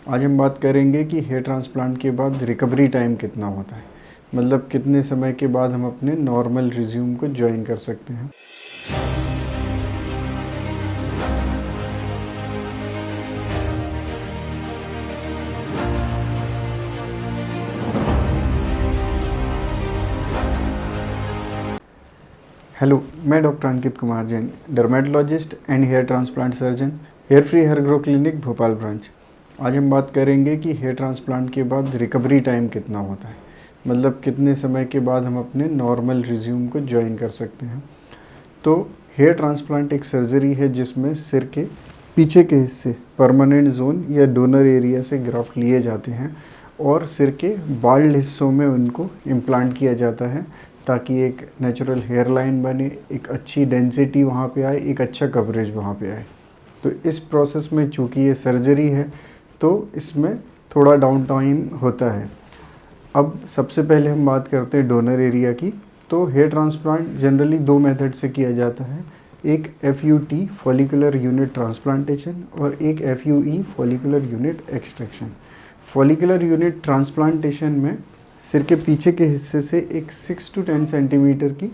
आज हम बात करेंगे कि हेयर ट्रांसप्लांट के बाद रिकवरी टाइम कितना होता है, मतलब कितने समय के बाद हम अपने नॉर्मल रिज्यूम को ज्वाइन कर सकते हैं। हेलो, मैं doctor Ankit Kumar Jain, dermatologist and hair transplant surgeon, hair free hair grow clinic Bhopal branch. आज हम बात करेंगे कि हेयर ट्रांसप्लांट के बाद रिकवरी टाइम कितना होता है, मतलब कितने समय के बाद हम अपने नॉर्मल रिज्यूम को ज्वाइन कर सकते हैं। तो हेयर ट्रांसप्लांट एक सर्जरी है जिसमें सिर के पीछे के हिस्से परमानेंट जोन या डोनर एरिया से ग्राफ्ट लिए जाते हैं और सिर के बाल्ड हिस्सों में उनको इम्प्लांट किया जाता है ताकि एक नेचुरल हेयर लाइन बने, एक अच्छी डेंसिटी वहाँ पे आए, एक अच्छा कवरेज वहाँ पे आए। तो इस प्रोसेस में चूँकि ये सर्जरी है तो इसमें थोड़ा डाउन टाइम होता है। अब सबसे पहले हम बात करते हैं डोनर एरिया की। तो हेयर ट्रांसप्लांट जनरली दो मेथड से किया जाता है, एक FUT फॉलिकुलर यूनिट ट्रांसप्लांटेशन और एक FUE follicular unit extraction. Follicular unit transplantation में सिर के पीछे के हिस्से से एक 6 to 10 सेंटीमीटर की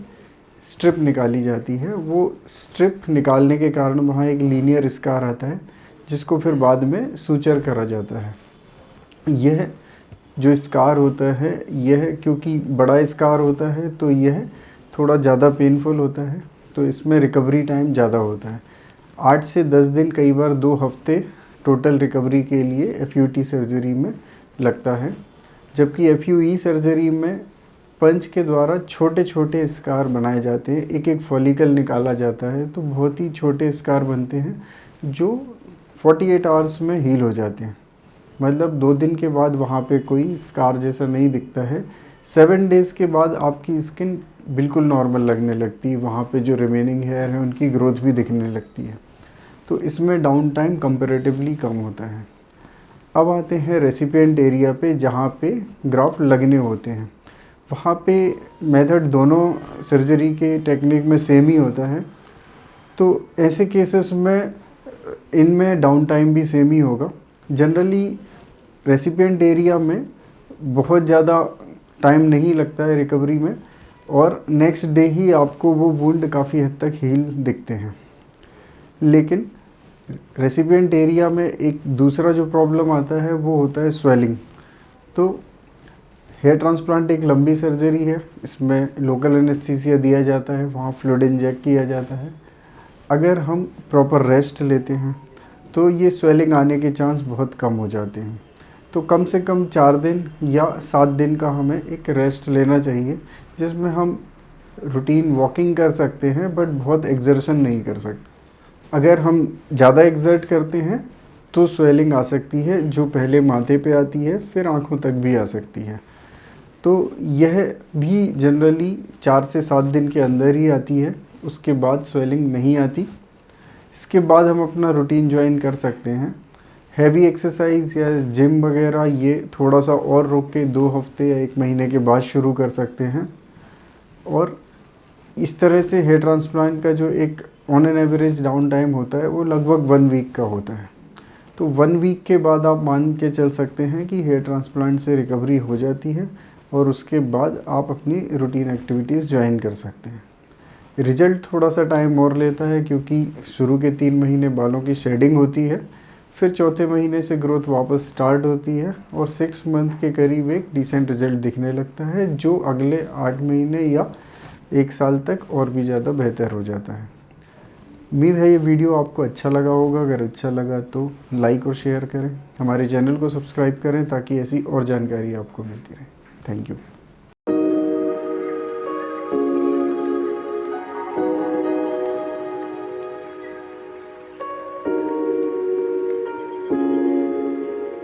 स्ट्रिप निकाली जाती है। वो स्ट्रिप निकालने के कारण वहाँ एक लीनियर स्कार आता है जिसको फिर बाद में सूचर करा जाता है। यह जो स्कार होता है, यह क्योंकि बड़ा स्कार होता है तो यह थोड़ा ज़्यादा पेनफुल होता है, तो इसमें रिकवरी टाइम ज़्यादा होता है। 8 से 10 दिन, कई बार 2 हफ्ते टोटल रिकवरी के लिए FUT सर्जरी में लगता है। जबकि FUE सर्जरी में पंच के द्वारा छोटे छोटे स्कार बनाए जाते हैं, एक एक फॉलिकल निकाला जाता है, तो बहुत ही छोटे स्कार बनते हैं जो 48 आवर्स में हील हो जाते हैं। मतलब 2 दिन के बाद वहाँ पे कोई स्कार जैसा नहीं दिखता है। 7 डेज़ के बाद आपकी स्किन बिल्कुल नॉर्मल लगने लगती है, वहाँ पे जो रिमेनिंग हेयर है उनकी ग्रोथ भी दिखने लगती है। तो इसमें डाउन टाइम कंपैरेटिवली कम होता है। अब आते हैं रेसिपिएंट एरिया पे जहाँ पे ग्राफ्ट लगने होते हैं। वहाँ पे मेथड दोनों सर्जरी के टेक्निक में सेम ही होता है, तो ऐसे केसेस में इनमें डाउन टाइम भी सेम ही होगा। जनरली रेसिपिएंट एरिया में बहुत ज़्यादा टाइम नहीं लगता है रिकवरी में, और नेक्स्ट डे ही आपको वो वुंड काफ़ी हद तक हील दिखते हैं। लेकिन रेसिपिएंट एरिया में एक दूसरा जो प्रॉब्लम आता है वो होता है स्वेलिंग। तो हेयर ट्रांसप्लांट एक लंबी सर्जरी है, इसमें लोकल एनेस्थीसिया दिया जाता है, वहाँ फ्लूइड इंजेक्ट किया जाता है। अगर हम प्रॉपर रेस्ट लेते हैं तो ये स्वेलिंग आने के चांस बहुत कम हो जाते हैं। तो कम से कम 4 दिन या 7 दिन का हमें एक रेस्ट लेना चाहिए, जिसमें हम रूटीन वॉकिंग कर सकते हैं बट बहुत एक्सर्शन नहीं कर सकते। अगर हम ज़्यादा एक्सर्ट करते हैं तो स्वेलिंग आ सकती है, जो पहले माथे पे आती है फिर आँखों तक भी आ सकती है। तो यह भी जनरली 4 से 7 दिन के अंदर ही आती है, उसके बाद स्वेलिंग नहीं आती। इसके बाद हम अपना रूटीन ज्वाइन कर सकते हैं। हैवी एक्सरसाइज या जिम वगैरह ये थोड़ा सा और रोक के 2 हफ्ते या 1 महीने के बाद शुरू कर सकते हैं। और इस तरह से हेयर ट्रांसप्लांट का जो एक on an average down time होता है वो लगभग 1 वीक का होता है। तो 1 वीक के बाद आप मान के चल सकते हैं कि हेयर ट्रांसप्लांट से रिकवरी हो जाती है और उसके बाद आप अपनी रूटीन एक्टिविटीज़ ज्वाइन कर सकते हैं। रिजल्ट थोड़ा सा टाइम और लेता है क्योंकि शुरू के 3 महीने बालों की शेडिंग होती है, फिर चौथे महीने से ग्रोथ वापस स्टार्ट होती है और 6 मंथ के करीब एक डिसेंट रिजल्ट दिखने लगता है, जो अगले 8 महीने या 1 साल तक और भी ज़्यादा बेहतर हो जाता है। उम्मीद है ये वीडियो आपको अच्छा लगा होगा। अगर अच्छा लगा तो लाइक और शेयर करें, हमारे चैनल को सब्सक्राइब करें ताकि ऐसी और जानकारी आपको मिलती रहे। Thank you.